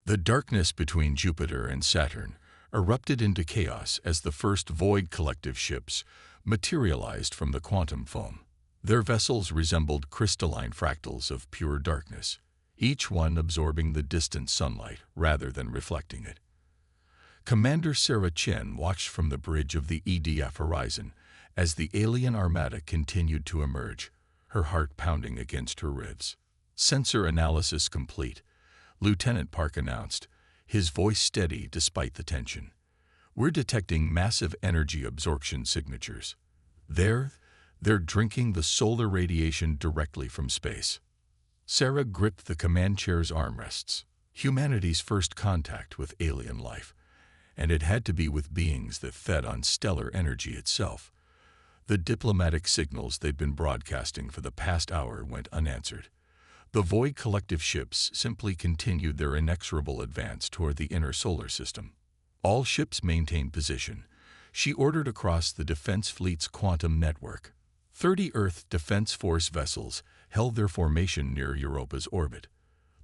The darkness between Jupiter and Saturn erupted into chaos as the first Void Collective ships materialized from the quantum foam. Their vessels resembled crystalline fractals of pure darkness, each one absorbing the distant sunlight rather than reflecting it. Commander Sarah Chen watched from the bridge of the EDF horizon as the alien armada continued to emerge, her heart pounding against her ribs. Sensor analysis complete, Lieutenant Park announced, his voice steady despite the tension. We're detecting massive energy absorption signatures. They're drinking the solar radiation directly from space. Sarah gripped the command chair's armrests. Humanity's first contact with alien life, and it had to be with beings that fed on stellar energy itself. The diplomatic signals they'd been broadcasting for the past hour went unanswered. The Void Collective ships simply continued their inexorable advance toward the inner solar system. All ships maintained position, she ordered across the Defense Fleet's quantum network. 30 Earth Defense Force vessels held their formation near Europa's orbit,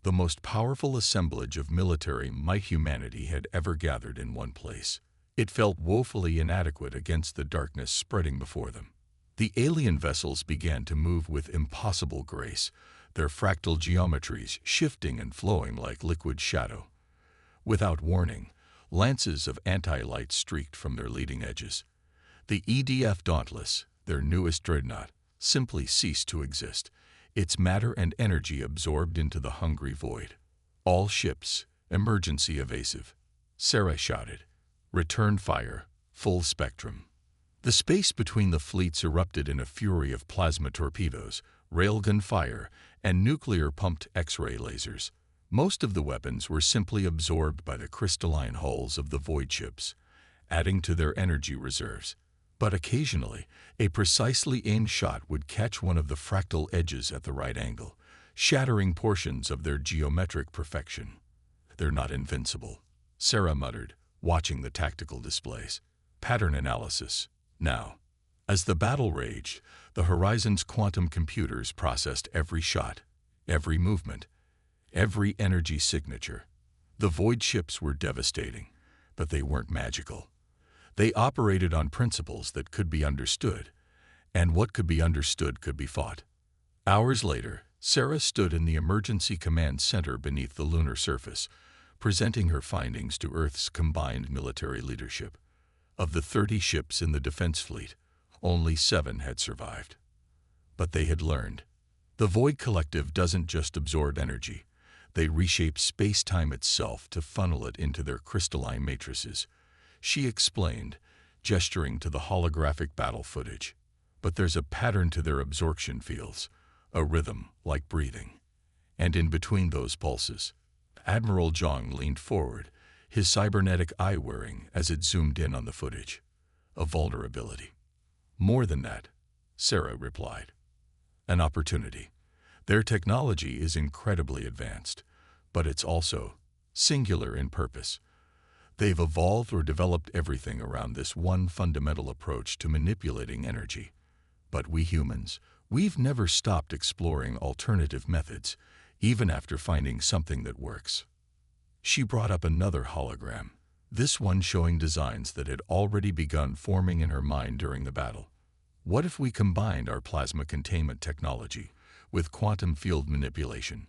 the most powerful assemblage of military might humanity had ever gathered in one place. It felt woefully inadequate against the darkness spreading before them. The alien vessels began to move with impossible grace, their fractal geometries shifting and flowing like liquid shadow. Without warning, lances of anti-light streaked from their leading edges. The EDF Dauntless, their newest dreadnought, simply ceased to exist, its matter and energy absorbed into the hungry void. All ships, emergency evasive, Sarah shouted. Return fire, full spectrum. The space between the fleets erupted in a fury of plasma torpedoes, railgun fire, and nuclear-pumped X-ray lasers. Most of the weapons were simply absorbed by the crystalline hulls of the void ships, adding to their energy reserves. But occasionally, a precisely aimed shot would catch one of the fractal edges at the right angle, shattering portions of their geometric perfection. They're not invincible, Sarah muttered, watching the tactical displays. Pattern analysis. Now, as the battle raged, the Horizon's quantum computers processed every shot, every movement, every energy signature. The void ships were devastating, but they weren't magical. They operated on principles that could be understood, and what could be understood could be fought. Hours later, Sarah stood in the emergency command center beneath the lunar surface, presenting her findings to Earth's combined military leadership. Of the 30 ships in the defense fleet, only 7 had survived. But they had learned. The Void Collective doesn't just absorb energy. They reshape space-time itself to funnel it into their crystalline matrices. She explained, gesturing to the holographic battle footage. But there's a pattern to their absorption fields, a rhythm like breathing. And in between those pulses, Admiral Zhang leaned forward, his cybernetic eye whirring as it zoomed in on the footage. A vulnerability. More than that, Sarah replied. An opportunity. Their technology is incredibly advanced, but it's also singular in purpose. They've evolved or developed everything around this one fundamental approach to manipulating energy. But we humans, we've never stopped exploring alternative methods, even after finding something that works. She brought up another hologram, this one showing designs that had already begun forming in her mind during the battle. What if we combined our plasma containment technology with quantum field manipulation,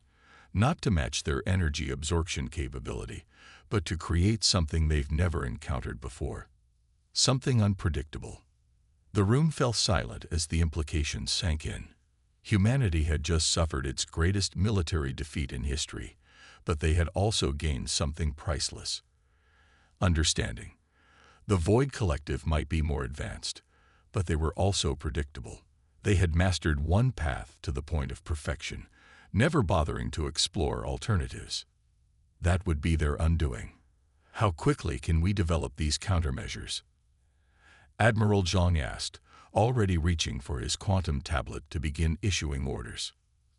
not to match their energy absorption capability, but to create something they've never encountered before? Something unpredictable. The room fell silent as the implications sank in. Humanity had just suffered its greatest military defeat in history, but they had also gained something priceless. Understanding. The Void Collective might be more advanced, but they were also predictable. They had mastered one path to the point of perfection, never bothering to explore alternatives. That would be their undoing. How quickly can we develop these countermeasures? Admiral Zhang asked, already reaching for his quantum tablet to begin issuing orders.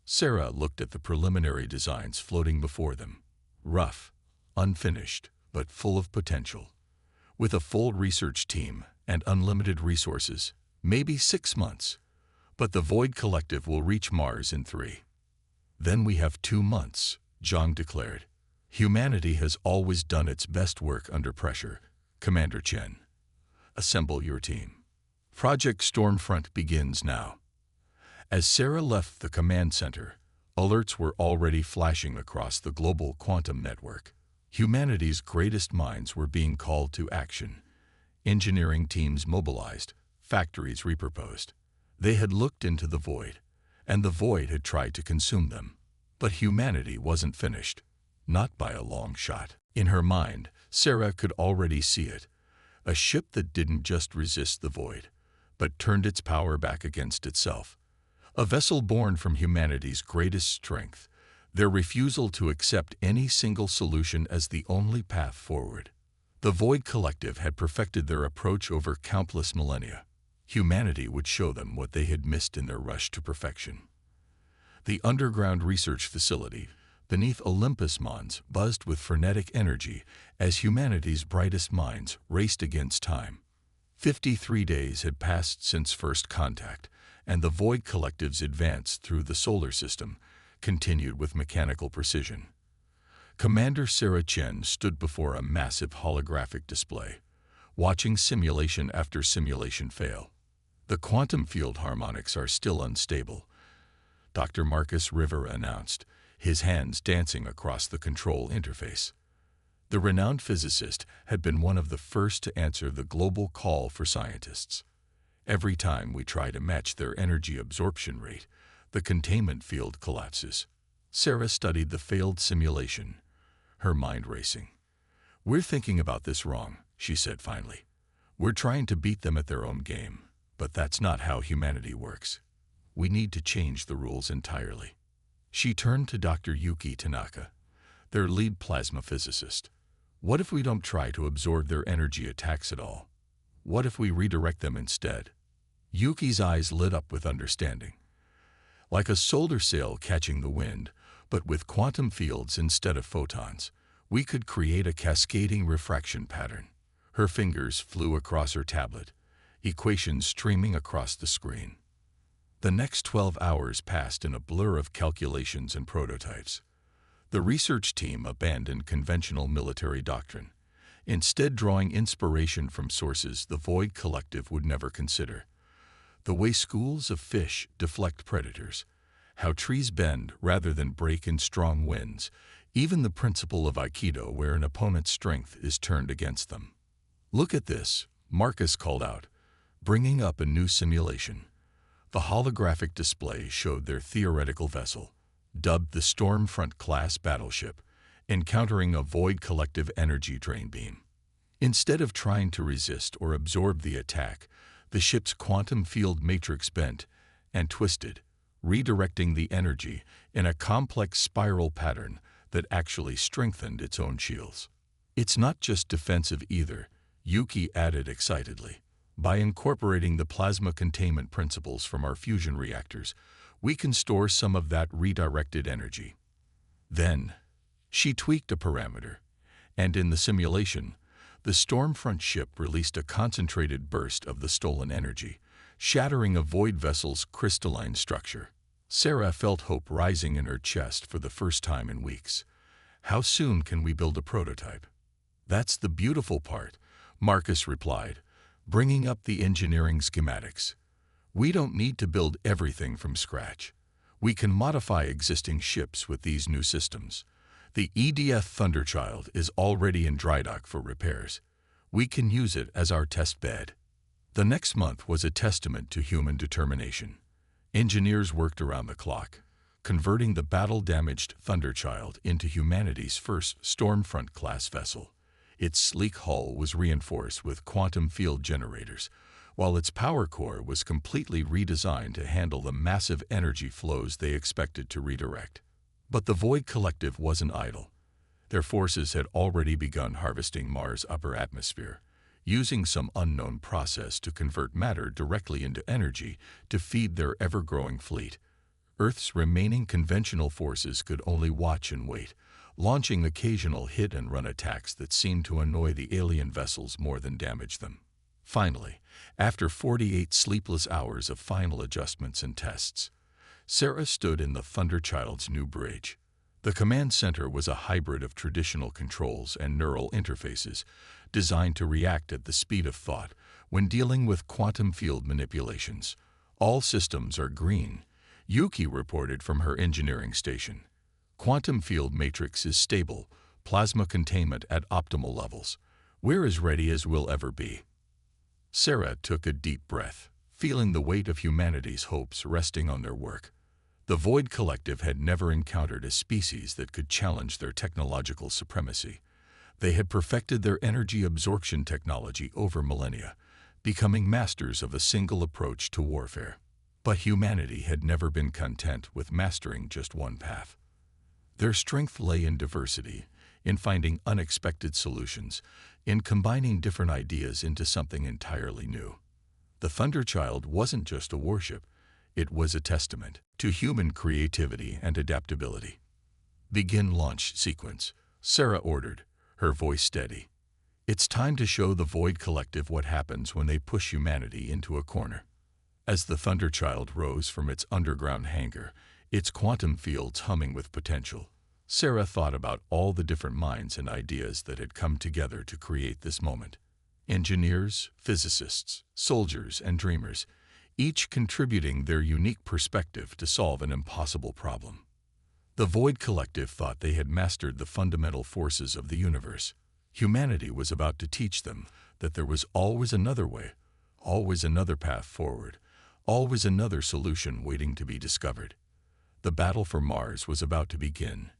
Sarah looked at the preliminary designs floating before them. Rough, unfinished, but full of potential. With a full research team and unlimited resources, maybe 6 months. But the Void Collective will reach Mars in 3. Then we have 2 months, Zhang declared. Humanity has always done its best work under pressure. Commander Chen, assemble your team. Project Stormfront begins now. As Sarah left the command center, alerts were already flashing across the global quantum network. Humanity's greatest minds were being called to action. Engineering teams mobilized, factories repurposed. They had looked into the void, and the void had tried to consume them. But humanity wasn't finished. Not by a long shot. In her mind, Sarah could already see it. A ship that didn't just resist the void, but turned its power back against itself. A vessel born from humanity's greatest strength, their refusal to accept any single solution as the only path forward. The Void Collective had perfected their approach over countless millennia. Humanity would show them what they had missed in their rush to perfection. The underground research facility beneath Olympus Mons buzzed with frenetic energy as humanity's brightest minds raced against time. 53 days had passed since first contact, and the Void Collective's advance through the solar system continued with mechanical precision. Commander Sarah Chen stood before a massive holographic display, watching simulation after simulation fail. The quantum field harmonics are still unstable, Dr. Marcus River announced, his hands dancing across the control interface. The renowned physicist had been one of the first to answer the global call for scientists. Every time we try to match their energy absorption rate, the containment field collapses. Sarah studied the failed simulation, her mind racing. "We're thinking about this wrong," she said finally. "We're trying to beat them at their own game, but that's not how humanity works. We need to change the rules entirely." She turned to Dr. Yuki Tanaka, their lead plasma physicist. "What if we don't try to absorb their energy attacks at all? What if we redirect them instead?" Yuki's eyes lit up with understanding. "Like a solar sail catching the wind, but with quantum fields instead of photons, we could create a cascading refraction pattern." Her fingers flew across her tablet, equations streaming across the screen. The next 12 hours passed in a blur of calculations and prototypes. The research team abandoned conventional military doctrine, instead drawing inspiration from sources the Void Collective would never consider. The way schools of fish deflect predators, how trees bend rather than break in strong winds, even the principle of Aikido where an opponent's strength is turned against them. "Look at this," Marcus called out, bringing up a new simulation. The holographic display showed their theoretical vessel, dubbed the Stormfront-class battleship, encountering a Void Collective energy drain beam. Instead of trying to resist or absorb the attack, the ship's quantum field matrix bent and twisted, redirecting the energy in a complex spiral pattern that actually strengthened its own shields. "It's not just defensive either," Yuki added excitedly. "By incorporating the plasma containment principles from our fusion reactors, we can store some of that redirected energy." Then, she tweaked a parameter, and in the simulation, the Stormfront ship released a concentrated burst of the stolen energy, shattering a void vessel's crystalline structure. Sarah felt hope rising in her chest for the first time in weeks. "How soon can we build a prototype?" "That's the beautiful part," Marcus replied, bringing up the engineering schematics. "We don't need to build everything from scratch. We can modify existing ships with these new systems. The EDF Thunderchild is already in dry dock for repairs. We can use it as our test bed." The next month was a testament to human determination. Engineers worked around the clock, converting the battle-damaged Thunderchild into humanity's first Stormfront-class vessel. Its sleek hull was reinforced with quantum field generators, while its power core was completely redesigned to handle the massive energy flows they expected to redirect. But the Void Collective wasn't idle. Their forces had already begun harvesting Mars' upper atmosphere, using some unknown process to convert matter directly into energy to feed their ever-growing fleet. Earth's remaining conventional forces could only watch and wait, launching occasional hit-and-run attacks that seemed to annoy the alien vessels more than damage them. Finally, after 48 sleepless hours of final adjustments and tests, Sarah stood in the Thunderchild's new bridge. The command center was a hybrid of traditional controls and neural interfaces designed to react at the speed of thought when dealing with quantum field manipulations. All systems are green, Yuki reported from her engineering station. Quantum field matrix is stable, plasma containment at optimal levels. We're as ready as we'll ever be. Sarah took a deep breath, feeling the weight of humanity's hopes resting on their work. The Void Collective had never encountered a species that could challenge their technological supremacy. They had perfected their energy absorption technology over millennia, becoming masters of a single approach to warfare. But humanity had never been content with mastering just one path. Their strength lay in diversity, in finding unexpected solutions, in combining different ideas into something entirely new. The Thunderchild wasn't just a warship, it was a testament to human creativity and adaptability. "Begin launch sequence," Sarah ordered, her voice steady. "It's time to show the Void Collective what happens when they push humanity into a corner." As the Thunderchild rose from its underground hangar, its quantum fields humming with potential, Sarah thought about all the different minds and ideas that had come together to create this moment. Engineers, physicists, soldiers, and dreamers, each contributing their unique perspective to solve an impossible problem. The Void Collective thought they had mastered the fundamental forces of the universe. Humanity was about to teach them that there was always another way, always another path forward, always another solution waiting to be discovered. The battle for Mars was about to begin,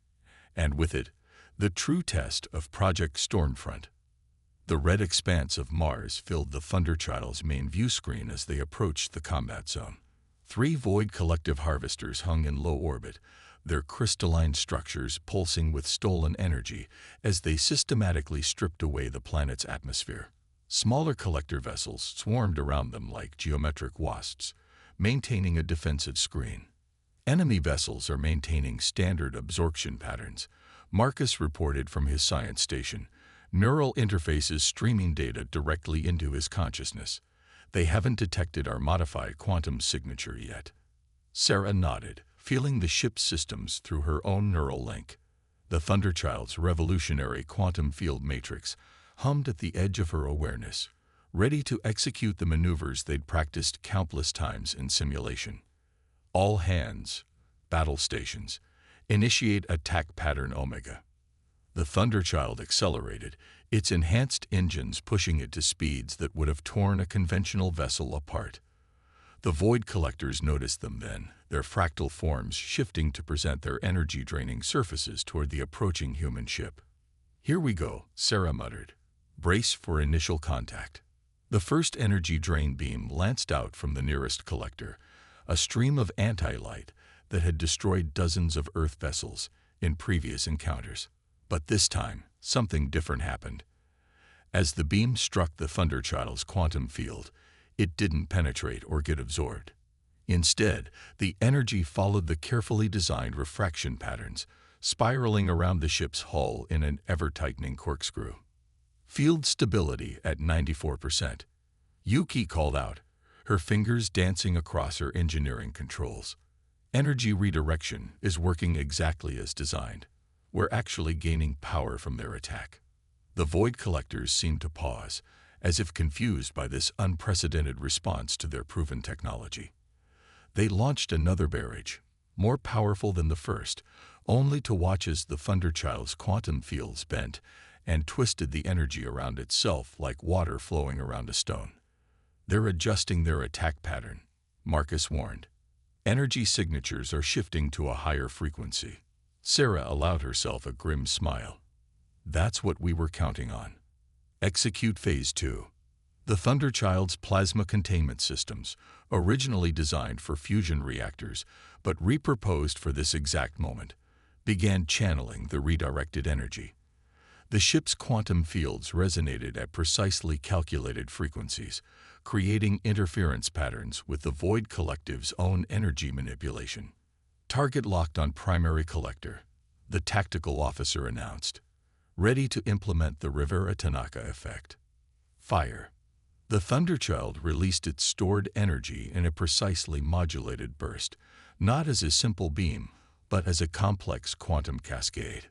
and with it, the true test of Project Stormfront. The red expanse of Mars filled the Thunderchild's main view screen as they approached the combat zone. 3 Void Collective harvesters hung in low orbit, their crystalline structures pulsing with stolen energy as they systematically stripped away the planet's atmosphere. Smaller collector vessels swarmed around them like geometric wasps, maintaining a defensive screen. "Enemy vessels are maintaining standard absorption patterns," Marcus reported from his science station, neural interfaces streaming data directly into his consciousness. "They haven't detected our modified quantum signature yet." Sarah nodded, feeling the ship's systems through her own neural link. The Thunderchild's revolutionary quantum field matrix hummed at the edge of her awareness, ready to execute the maneuvers they'd practiced countless times in simulation. "All hands, battle stations, initiate attack pattern Omega." The Thunderchild accelerated, its enhanced engines pushing it to speeds that would have torn a conventional vessel apart. The Void Collectors noticed them then, their fractal forms shifting to present their energy-draining surfaces toward the approaching human ship. "Here we go," Sarah muttered. "Brace for initial contact." The first energy drain beam lanced out from the nearest collector, a stream of anti-light that had destroyed dozens of Earth vessels in previous encounters. But this time, something different happened. As the beam struck the Thunderchild's quantum field, it didn't penetrate or get absorbed. Instead, the energy followed the carefully designed refraction patterns, spiraling around the ship's hull in an ever-tightening corkscrew. "Field stability at 94%. Yuki called out, her fingers dancing across her engineering controls. "Energy redirection is working exactly as designed. We're actually gaining power from their attack." The Void Collectors seemed to pause, as if confused by this unprecedented response to their proven technology. They launched another barrage, more powerful than the first, only to watch as the Thunderchild's quantum fields bent and twisted the energy around itself like water flowing around a stone. "They're adjusting their attack pattern," Marcus warned. "Energy signatures are shifting to a higher frequency." Sarah allowed herself a grim smile. "That's what we were counting on." Execute Phase 2. The Thunderchild's plasma containment systems, originally designed for fusion reactors but repurposed for this exact moment, began channeling the redirected energy. The ship's quantum fields resonated at precisely calculated frequencies, creating interference patterns with the Void Collective's own energy manipulation. "Target locked on primary collector," the tactical officer announced, ready to implement the Rivera Tanaka effect. "Fire." The Thunderchild released its stored energy in a precisely modulated burst, not as a simple beam, but as a complex quantum cascade.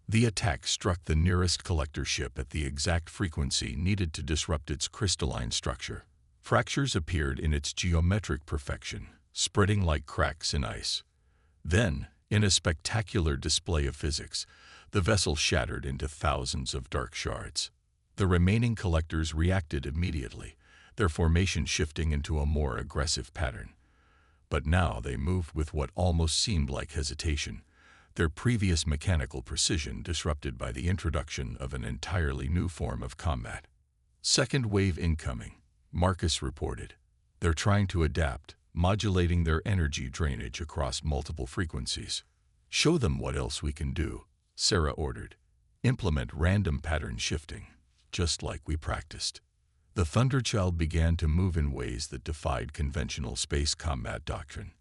The attack struck the nearest collector ship at the exact frequency needed to disrupt its crystalline structure. Fractures appeared in its geometric perfection, spreading like cracks in ice. Then, in a spectacular display of physics, the vessel shattered into thousands of dark shards. The remaining collectors reacted immediately, their formation shifting into a more aggressive pattern. But now they moved with what almost seemed like hesitation, their previous mechanical precision disrupted by the introduction of an entirely new form of combat. Second wave incoming, Marcus reported. They're trying to adapt, modulating their energy drainage across multiple frequencies. Show them what else we can do, Sarah ordered. Implement random pattern shifting, just like we practiced. The Thunderchild began to move in ways that defied conventional space combat doctrine.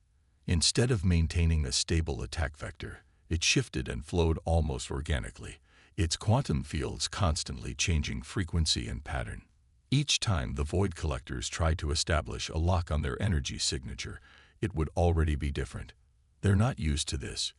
Instead of maintaining a stable attack vector, it shifted and flowed almost organically, its quantum fields constantly changing frequency and pattern. Each time the Void Collectors tried to establish a lock on their energy signature, it would already be different. They're not used to this,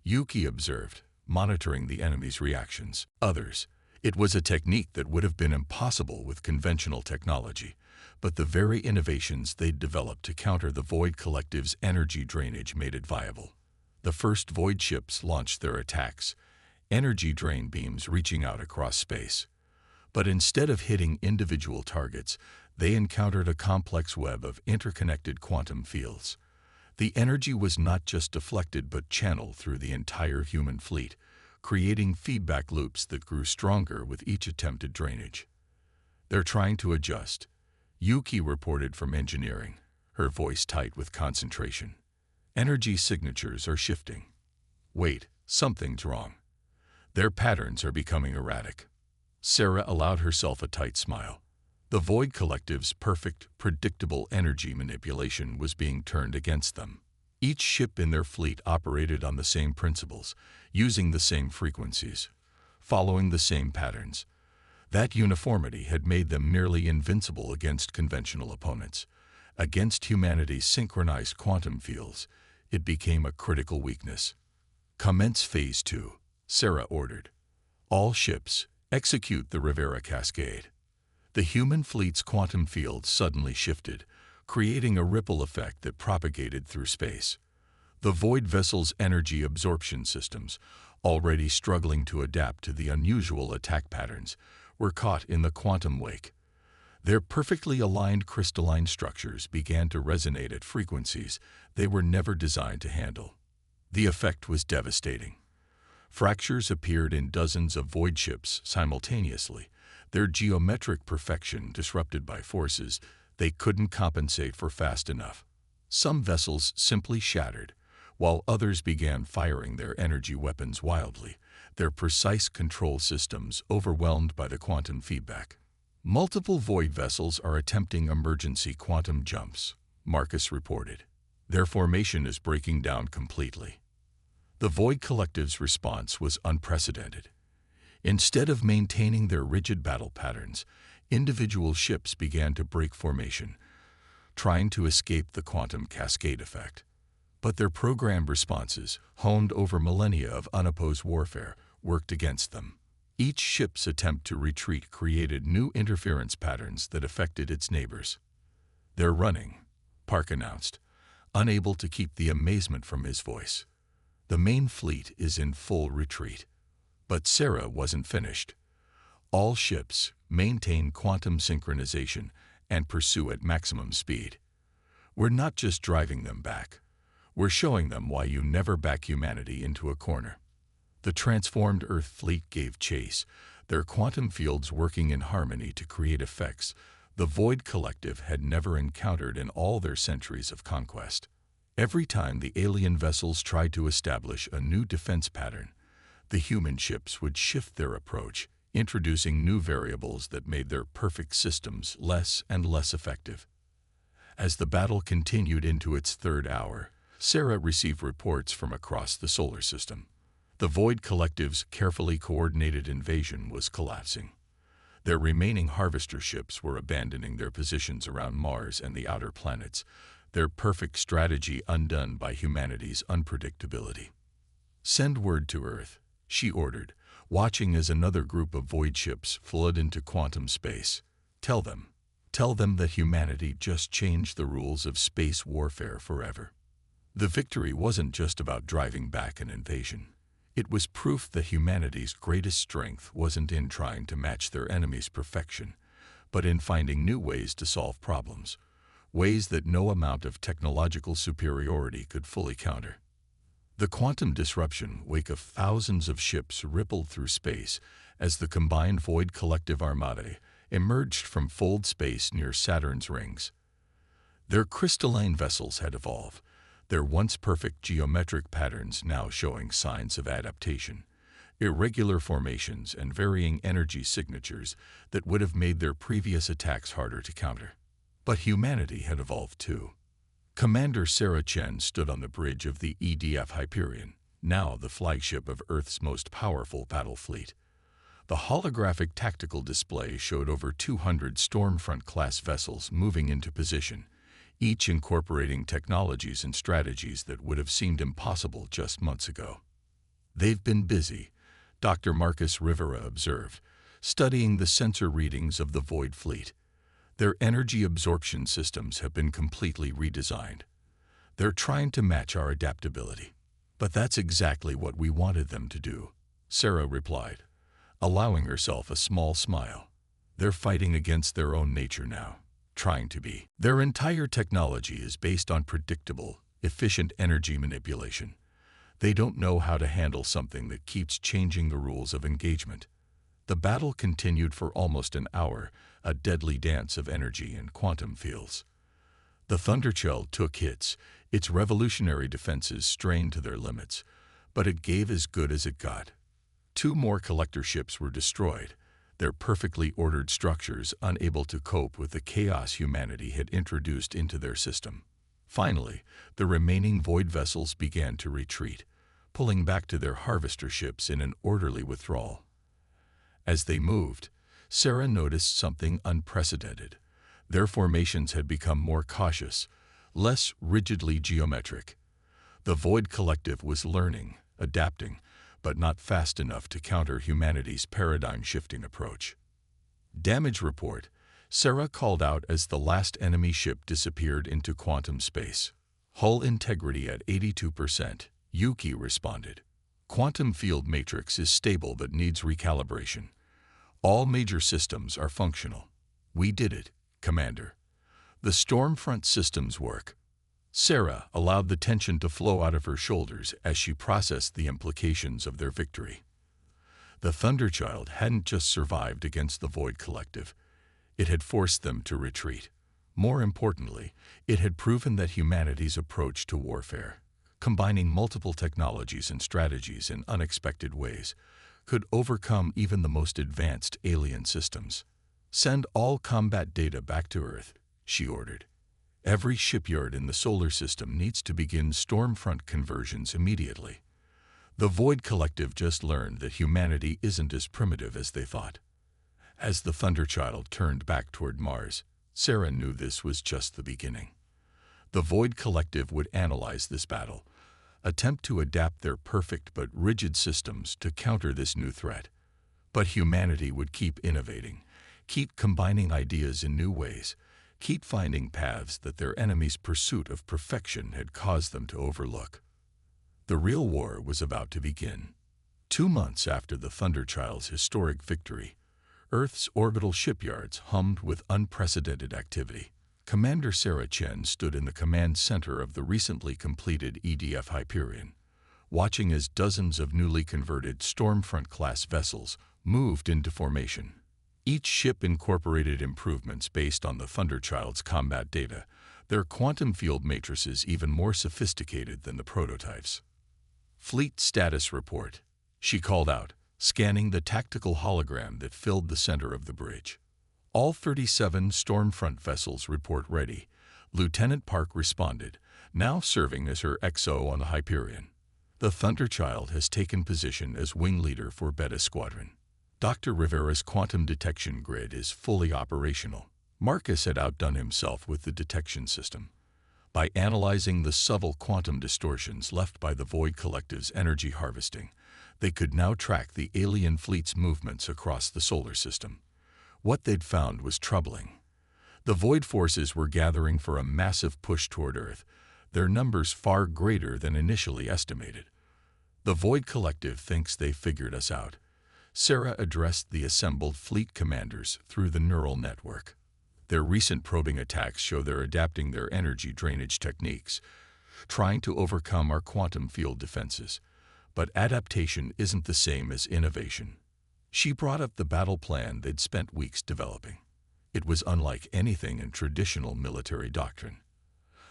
Yuki observed, monitoring the enemy's reactions. Others, it was a technique that would have been impossible with conventional technology, but the very innovations they'd developed to counter the Void Collective's energy drainage made it viable. The first Void ships launched their attacks, energy drain beams reaching out across space. But instead of hitting individual targets, they encountered a complex web of interconnected quantum fields. The energy was not just deflected but channeled through the entire human fleet, creating feedback loops that grew stronger with each attempted drainage. They're trying to adjust, Yuki reported from engineering, her voice tight with concentration. Energy signatures are shifting. Wait, something's wrong. Their patterns are becoming erratic. Sarah allowed herself a tight smile. The Void Collective's perfect, predictable energy manipulation was being turned against them. Each ship in their fleet operated on the same principles, using the same frequencies, following the same patterns. That uniformity had made them nearly invincible against conventional opponents. Against humanity's synchronized quantum fields, it became a critical weakness. Commence Phase 2, Sarah ordered. All ships, execute the Rivera Cascade. The human fleet's quantum field suddenly shifted, creating a ripple effect that propagated through space. The Void vessel's energy absorption systems, already struggling to adapt to the unusual attack patterns, were caught in the quantum wake. Their perfectly aligned crystalline structures began to resonate at frequencies they were never designed to handle. The effect was devastating. Fractures appeared in dozens of Void ships simultaneously, their geometric perfection disrupted by forces they couldn't compensate for fast enough. Some vessels simply shattered, while others began firing their energy weapons wildly, their precise control systems overwhelmed by the quantum feedback. Multiple Void vessels are attempting emergency quantum jumps, Marcus reported. Their formation is breaking down completely. The Void Collective's response was unprecedented. Instead of maintaining their rigid battle patterns, individual ships began to break formation, trying to escape the quantum cascade effect. But their programmed responses, honed over millennia of unopposed warfare, worked against them. Each ship's attempt to retreat created new interference patterns that affected its neighbors. "They're running," Park announced, unable to keep the amazement from his voice. "The main fleet is in full retreat." But Sarah wasn't finished. All ships maintain quantum synchronization and pursue at maximum speed. "We're not just driving them back. We're showing them why you never back humanity into a corner." The transformed Earth fleet gave chase, their quantum fields working in harmony to create effects the Void Collective had never encountered in all their centuries of conquest. Every time the alien vessels tried to establish a new defense pattern, the human ships would shift their approach, introducing new variables that made their perfect systems less and less effective. As the battle continued into its third hour, Sarah received reports from across the solar system. The Void Collective's carefully coordinated invasion was collapsing. Their remaining harvester ships were abandoning their positions around Mars and the outer planets, their perfect strategy undone by humanity's unpredictability. "Send word to Earth," she ordered, watching as another group of void ships flood into quantum space. Tell them that humanity just changed the rules of space warfare forever." The victory wasn't just about driving back an invasion. It was proof that humanity's greatest strength wasn't in trying to match their enemy's perfection, but in finding new ways to solve problems, ways that no amount of technological superiority could fully counter. The quantum disruption wake of thousands of ships rippled through space as the combined Void Collective Armada emerged from fold space near Saturn's rings. Their crystalline vessels had evolved, their once perfect geometric patterns now showing signs of adaptation, irregular formations and varying energy signatures that would have made their previous attacks harder to counter. But humanity had evolved too. Commander Sarah Chen stood on the bridge of the EDF Hyperion, now the flagship of Earth's most powerful battle fleet. The holographic tactical display showed over 200 Stormfront-class vessels moving into position, each incorporating technologies and strategies that would have seemed impossible just months ago. "They've been busy," Dr. Marcus Rivera observed, studying the sensor readings of the Void Fleet. "Their energy absorption systems have been completely redesigned. They're trying to match our adaptability." "But that's exactly what we wanted them to do," Sarah replied, allowing herself a small smile. "They're fighting against their own nature now, trying to be. Their entire technology is based on predictable, efficient energy manipulation. They don't know how to handle something that keeps changing the rules of engagement." The battle continued for almost an hour, a deadly dance of energy and quantum fields. The Thunderchild took hits, its revolutionary defenses strained to their limits, but it gave as good as it got. 2 more collector ships were destroyed, their perfectly ordered structures unable to cope with the chaos humanity had introduced into their system. Finally, the remaining void vessels began to retreat, pulling back to their harvester ships in an orderly withdrawal. As they moved, Sarah noticed something unprecedented. Their formations had become more cautious, less rigidly geometric. The Void Collective was learning, adapting, but not fast enough to counter humanity's paradigm-shifting approach. "Damage report," Sarah called out as the last enemy ship disappeared into quantum space. "Hull integrity at 82%, Yuki responded. "Quantum field matrix is stable but needs recalibration. All major systems are functional." "We did it, Commander. The Stormfront systems work." Sarah allowed the tension to flow out of her shoulders as she processed the implications of their victory. The Thunderchild hadn't just survived against the Void Collective. It had forced them to retreat. More importantly, it had proven that humanity's approach to warfare, combining multiple technologies and strategies in unexpected ways, could overcome even the most advanced alien systems. "Send all combat data back to Earth," she ordered. "Every shipyard in the solar system needs to begin Stormfront conversions immediately." The Void Collective just learned that humanity isn't as primitive as they thought. As the Thunderchild turned back toward Mars, Sarah knew this was just the beginning. The Void Collective would analyze this battle, attempt to adapt their perfect but rigid systems to counter this new threat. But humanity would keep innovating, keep combining ideas in new ways, keep finding paths that their enemies' pursuit of perfection had caused them to overlook. The real war was about to begin. 2 months after the Thunderchild's historic victory, Earth's orbital shipyards hummed with unprecedented activity. Commander Sarah Chen stood in the command center of the recently completed EDF Hyperion, watching as dozens of newly converted Stormfront-class vessels moved into formation. Each ship incorporated improvements based on the Thunderchild's combat data, their quantum field matrices even more sophisticated than the prototypes. "Fleet status report," she called out, scanning the tactical hologram that filled the center of the bridge. "All 37 Stormfront vessels report ready," Lieutenant Park responded, now serving as her XO on the Hyperion. "The Thunderchild has taken position as wing leader for Beta Squadron. Dr. Rivera's quantum detection grid is fully operational." Marcus had outdone himself with the detection system, By analyzing the subtle quantum distortions left by the Void Collective's energy harvesting, they could now track the alien fleet's movements across the solar system. What they'd found was troubling. The Void forces were gathering for a massive push toward Earth, their numbers far greater than initially estimated. The Void Collective thinks they figured us out. Sarah addressed the assembled fleet commanders through the neural network. Their recent probing attacks show they're adapting their energy drainage techniques, trying to overcome our quantum field defenses. But adaptation isn't the same as innovation. She brought up the battle plan they'd spent weeks developing. It was unlike anything in traditional military doctrine.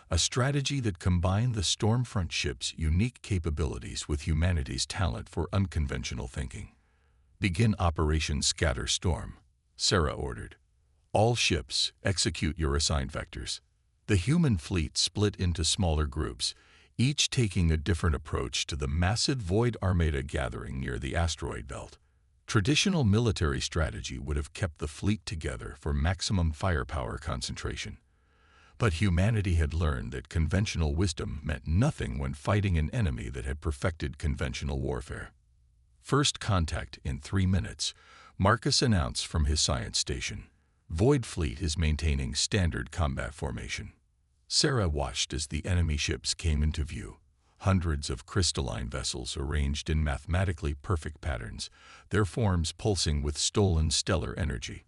A strategy that combined the Stormfront ship's unique capabilities with humanity's talent for unconventional thinking. "Begin Operation Scatter Storm," Sarah ordered. "All ships, execute your assigned vectors." The human fleet split into smaller groups, each taking a different approach to the massive Void Armada gathering near the asteroid belt. Traditional military strategy would have kept the fleet together for maximum firepower concentration. But humanity had learned that conventional wisdom meant nothing when fighting an enemy that had perfected conventional warfare. "First contact in 3 minutes," Marcus announced from his science station. "Void Fleet is maintaining standard combat formation." Sarah watched as the enemy ships came into view. Hundreds of crystalline vessels arranged in mathematically perfect patterns, their forms pulsing with stolen stellar energy.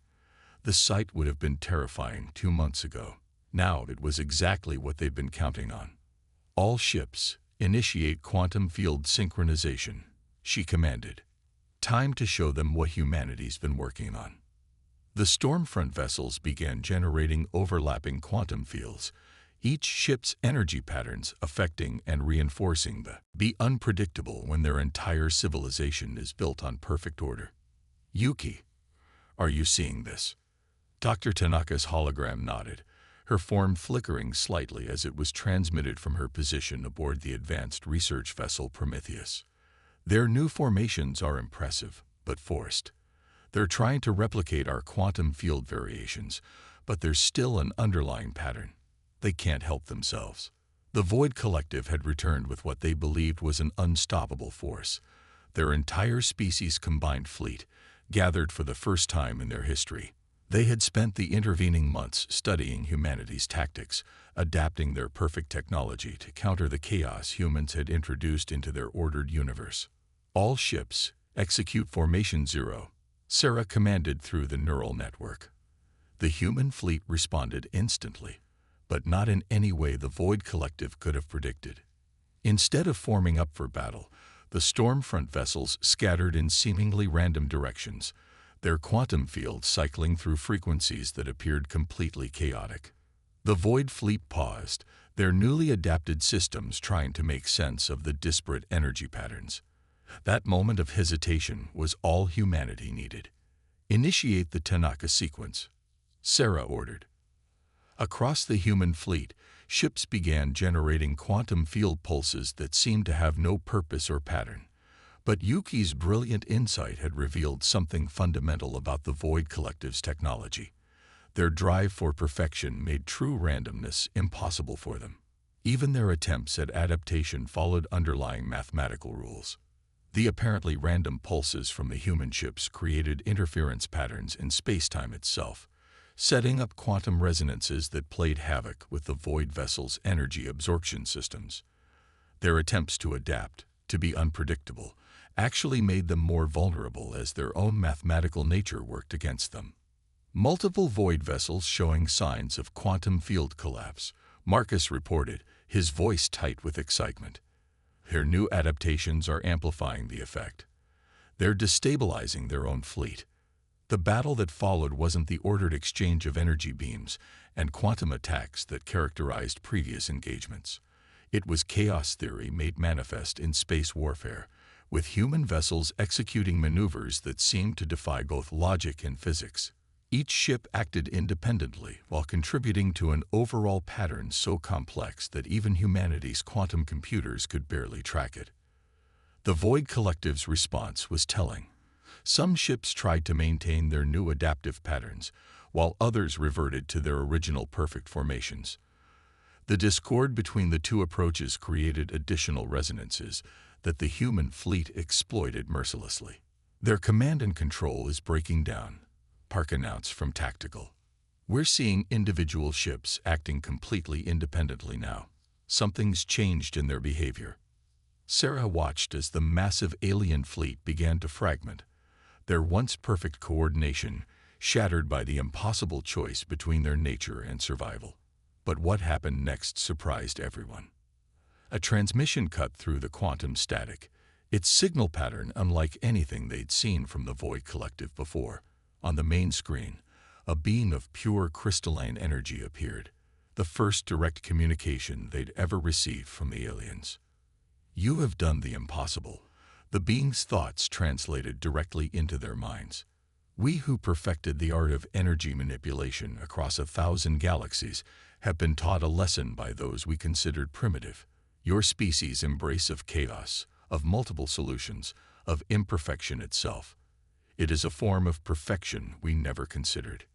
The sight would have been terrifying 2 months ago. Now it was exactly what they'd been counting on. "All ships, initiate quantum field synchronization," she commanded. Time to show them what humanity's been working on. The Stormfront vessels began generating overlapping quantum fields, each ship's energy patterns affecting and reinforcing the "be unpredictable" when their entire civilization is built on perfect order. "Yuki, are you seeing this?" Dr. Tanaka's hologram nodded, her form flickering slightly as it was transmitted from her position aboard the advanced research vessel Prometheus. "Their new formations are impressive, but forced. They're trying to replicate our quantum field variations, but there's still an underlying pattern. They can't help themselves." The Void Collective had returned with what they believed was an unstoppable force. Their entire species' combined fleet, gathered for the first time in their history. They had spent the intervening months studying humanity's tactics, adapting their perfect technology to counter the chaos humans had introduced into their ordered universe. "All ships, execute Formation 0," Sarah commanded through the neural network. The human fleet responded instantly, but not in any way the Void Collective could have predicted. Instead of forming up for battle, the Stormfront vessels scattered in seemingly random directions, their quantum fields cycling through frequencies that appeared completely chaotic. The Void Fleet paused, their newly adapted systems trying to make sense of the disparate energy patterns. That moment of hesitation was all humanity needed. "Initiate the Tanaka sequence," Sarah ordered. Across the human fleet, ships began generating quantum field pulses that seemed to have no purpose or pattern. But Yuki's brilliant insight had revealed something fundamental about the Void Collective's technology. Their drive for perfection made true randomness impossible for them. Even their attempts at adaptation followed underlying mathematical rules. The apparently random pulses from the human ships created interference patterns in space-time itself, setting up quantum resonances that played havoc with the Void vessel's energy absorption systems. Their attempts to adapt, to be unpredictable, actually made them more vulnerable as their own mathematical nature worked against them. Multiple Void vessels showing signs of quantum field collapse, Marcus reported, his voice tight with excitement. Their new adaptations are amplifying the effect. They're destabilizing their own fleet. The battle that followed wasn't the ordered exchange of energy beams and quantum attacks that characterized previous engagements. It was chaos theory made manifest in space warfare, with human vessels executing maneuvers that seemed to defy both logic and physics. Each ship acted independently while contributing to an overall pattern so complex that even humanity's quantum computers could barely track it. The Void Collective's response was telling. Some ships tried to maintain their new adaptive patterns, while others reverted to their original perfect formations. The discord between the two approaches created additional resonances that the human fleet exploited mercilessly. "Their command and control is breaking down," Park announced from Tactical. "We're seeing individual ships acting completely independently now. Something's changed in their behavior." Sarah watched as the massive alien fleet began to fragment, their once perfect coordination shattered by the impossible choice between their nature and survival. But what happened next surprised everyone. A transmission cut through the quantum static, its signal pattern unlike anything they'd seen from the Void Collective before. On the main screen, a beam of pure crystalline energy appeared, the first direct communication they'd ever received from the aliens. "You have done the impossible," the being's thoughts translated directly into their minds. "We who perfected the art of energy manipulation across 1,000 galaxies have been taught a lesson by those we considered primitive. Your species' embrace of chaos, of multiple solutions, of imperfection itself. It is a form of perfection we never considered."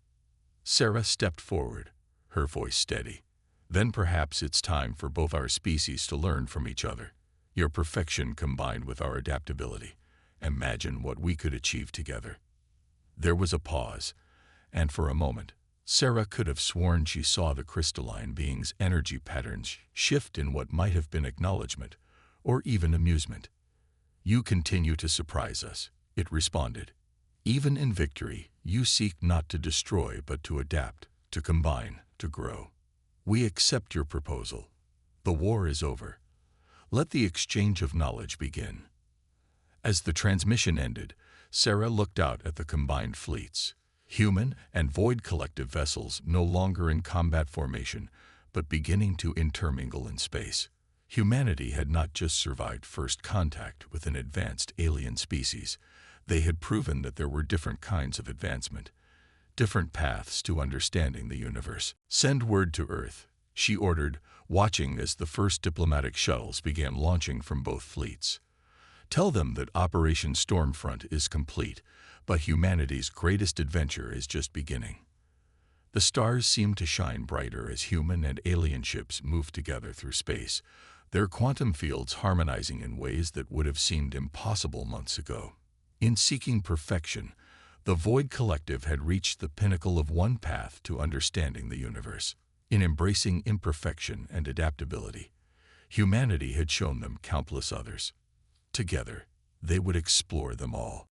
Sarah stepped forward, her voice steady. "Then perhaps it's time for both our species to learn from each other. Your perfection combined with our adaptability. Imagine what we could achieve together." There was a pause, and for a moment, Sarah could have sworn she saw the crystalline being's energy patterns shift in what might have been acknowledgement, or even amusement. "You continue to surprise us," it responded. "Even in victory, you seek not to destroy but to adapt, to combine, to grow. We accept your proposal. The war is over. Let the exchange of knowledge begin." As the transmission ended, Sarah looked out at the combined fleets, human and Void Collective vessels no longer in combat formation, but beginning to intermingle in space. Humanity had not just survived first contact with an advanced alien species. They had proven that there were different kinds of advancement, different paths to understanding the universe. "Send word to Earth," she ordered, watching as the first diplomatic shuttles began launching from both fleets. "Tell them that Operation Stormfront is complete, but humanity's greatest adventure is just beginning." The stars seemed to shine brighter as human and alien ships moved together through space, their quantum fields harmonizing in ways that would have seemed impossible months ago. In seeking perfection, the Void Collective had reached the pinnacle of one path to understanding the universe. In embracing imperfection and adaptability, humanity had shown them countless others. Together, they would explore them all.